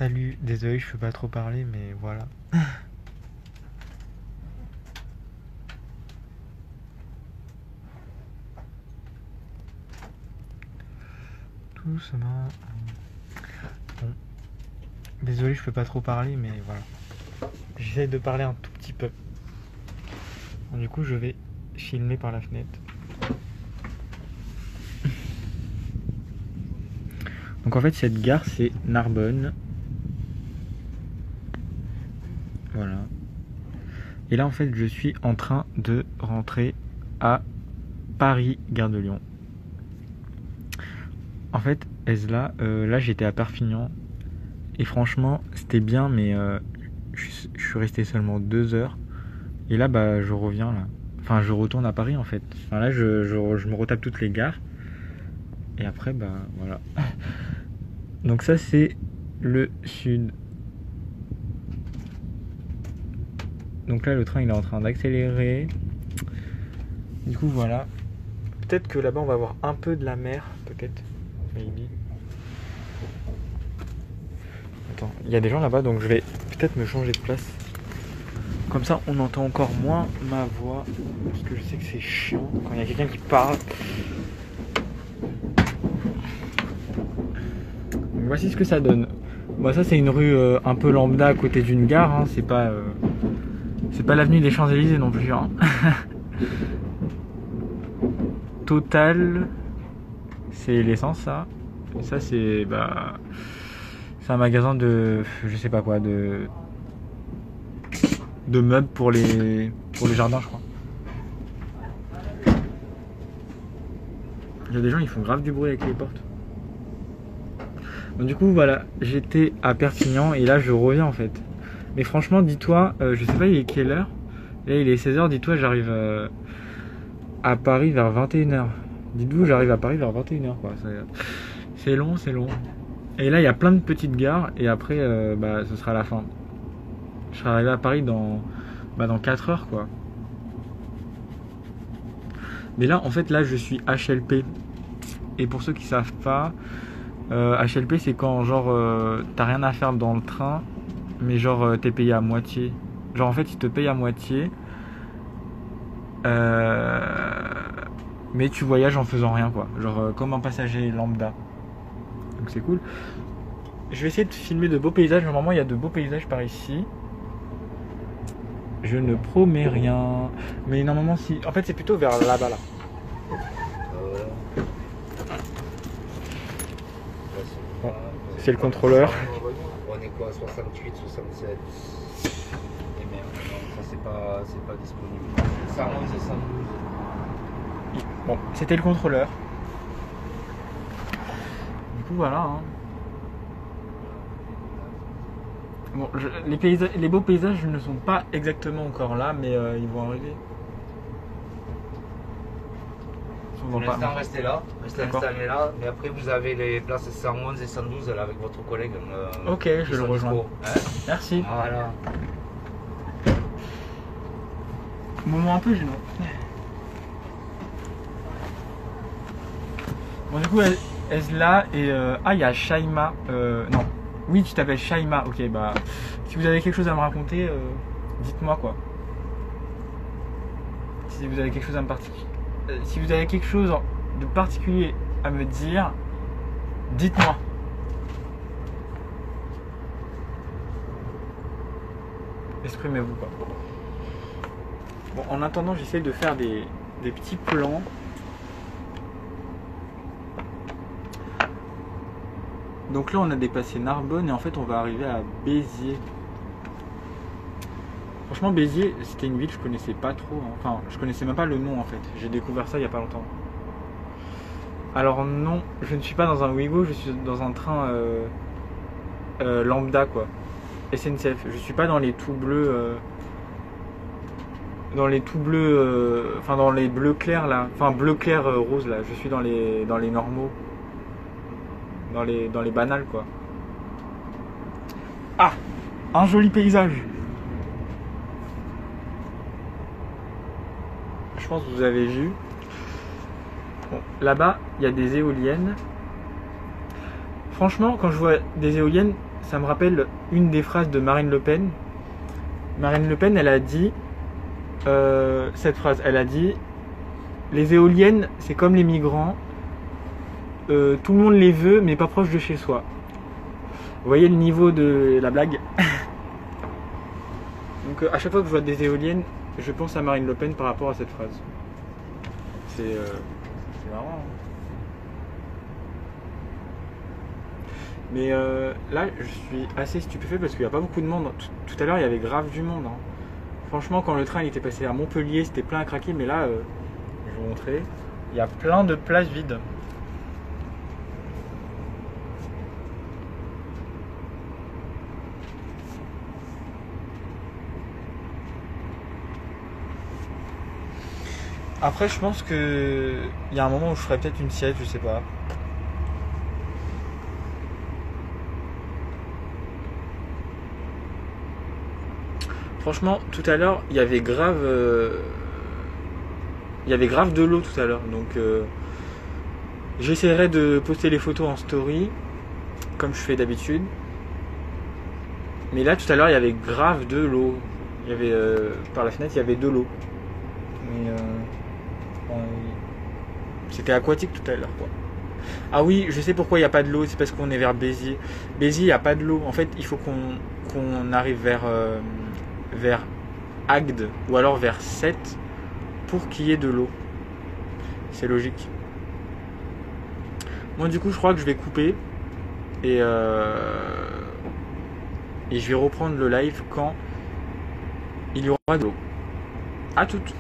Salut, désolé, je peux pas trop parler, mais voilà. Doucement. Bon, désolé, je peux pas trop parler, mais voilà. J'essaie de parler un tout petit peu. Bon, du coup, je vais filmer par la fenêtre. Donc en fait, cette gare, c'est Narbonne. Voilà. Et là, en fait, je suis en train de rentrer à Paris, gare de Lyon. En fait, là, j'étais à Perpignan. Et franchement, c'était bien, mais je suis resté seulement 2 heures. Et là, bah, je reviens là. Enfin, je retourne à Paris en fait. Enfin, là, je me retape toutes les gares. Et après, bah, voilà. Donc ça, c'est le sud. Donc là, le train, il est en train d'accélérer. Du coup, voilà. Peut-être que là-bas, on va avoir un peu de la mer. Peut-être. Maybe. Attends, il y a des gens là-bas, donc je vais peut-être me changer de place. Comme ça, on entend encore moins ma voix. Parce que je sais que c'est chiant quand il y a quelqu'un qui parle. Donc voici ce que ça donne. Bon, ça, c'est une rue un peu lambda à côté d'une gare. Hein. C'est pas l'avenue des Champs-Élysées non plus. Hein. Total, c'est l'essence, ça. Et ça, c'est un magasin de, je sais pas quoi, de meubles pour les jardins, je crois. Il y a des gens, ils font grave du bruit avec les portes. Donc du coup, voilà, j'étais à Perpignan et là, je reviens en fait. Mais franchement, dis-toi, je sais pas, il est quelle heure? Là, il est 16h, dis-toi, j'arrive à Paris vers 21h. Dites-vous, j'arrive à Paris vers 21h, quoi. C'est long, c'est long. Et là, il y a plein de petites gares et après, ce sera la fin. Je serai arrivé à Paris dans 4 heures, quoi. Mais là, en fait, là, je suis HLP. Et pour ceux qui savent pas, HLP, c'est quand, genre, t'as rien à faire dans le train, mais genre, t'es payé à moitié. Genre, en fait, ils te payent à moitié. Mais tu voyages en faisant rien, quoi. Genre, comme un passager lambda. Donc, c'est cool. Je vais essayer de filmer de beaux paysages. Normalement, il y a de beaux paysages par ici. Je ne promets rien. Mais normalement, si. En fait, c'est plutôt vers là-bas, là. Bon, c'est le contrôleur. On est quoi, 68, 67. Et merde, non, ça c'est pas disponible. 111 et 112. Bon, c'était le contrôleur. Du coup, voilà. Hein. Bon, les beaux paysages ne sont pas exactement encore là, mais ils vont arriver. Pour l'instant, restez là, restez installés là, mais après vous avez les places 111 et 112 là avec votre collègue. Ok, je le rejoins. Hein, merci. Voilà. Moment un peu gênant. Bon, du coup, Esla et. Ah, il y a Shaima. Non. Oui, tu t'appelles Shaima. Ok, bah. Si vous avez quelque chose à me raconter, dites-moi quoi. Si vous avez quelque chose à me particulier. Si vous avez quelque chose de particulier à me dire, dites-moi. Exprimez-vous quoi. Bon, en attendant, j'essaie de faire des petits plans. Donc là, on a dépassé Narbonne et en fait, on va arriver à Béziers. Franchement, Béziers, c'était une ville que je connaissais pas trop. Hein. Enfin, je connaissais même pas le nom en fait. J'ai découvert ça il y a pas longtemps. Alors non, je ne suis pas dans un Ouigo, je suis dans un train lambda quoi. SNCF. Je suis pas dans les tout bleus. Dans les tout bleus. Enfin, dans les bleus clairs là. Enfin, bleu clair rose là. Je suis dans les normaux. Dans les banals quoi. Ah, un joli paysage. Je pense que vous avez vu. Bon, là-bas, il y a des éoliennes. Franchement, quand je vois des éoliennes, ça me rappelle une des phrases de Marine Le Pen. Marine Le Pen, elle a dit cette phrase, elle a dit les éoliennes, c'est comme les migrants, tout le monde les veut, mais pas proche de chez soi. Vous voyez le niveau de la blague. Donc à chaque fois que je vois des éoliennes, je pense à Marine Le Pen par rapport à cette phrase. C'est marrant. Mais là, je suis assez stupéfait parce qu'il n'y a pas beaucoup de monde. Tout à l'heure, il y avait grave du monde. Hein. Franchement, quand le train il était passé à Montpellier, c'était plein à craquer. Mais là, je vais vous montrer, il y a plein de places vides. Après, je pense que il y a un moment où je ferai peut-être une sieste, je sais pas. Franchement, tout à l'heure, il y avait grave de l'eau tout à l'heure. Donc, j'essaierai de poster les photos en story, comme je fais d'habitude. Mais là, tout à l'heure, il y avait grave de l'eau. Il y avait par la fenêtre, il y avait de l'eau. Mais c'était aquatique tout à l'heure, quoi. Ah oui, je sais pourquoi il n'y a pas de l'eau, c'est parce qu'on est vers Béziers. Béziers, il n'y a pas de l'eau. En fait, il faut qu'on arrive vers Agde ou alors vers Sète pour qu'il y ait de l'eau. C'est logique. Moi, du coup, je crois que je vais couper et je vais reprendre le live quand il y aura de l'eau. À toutes.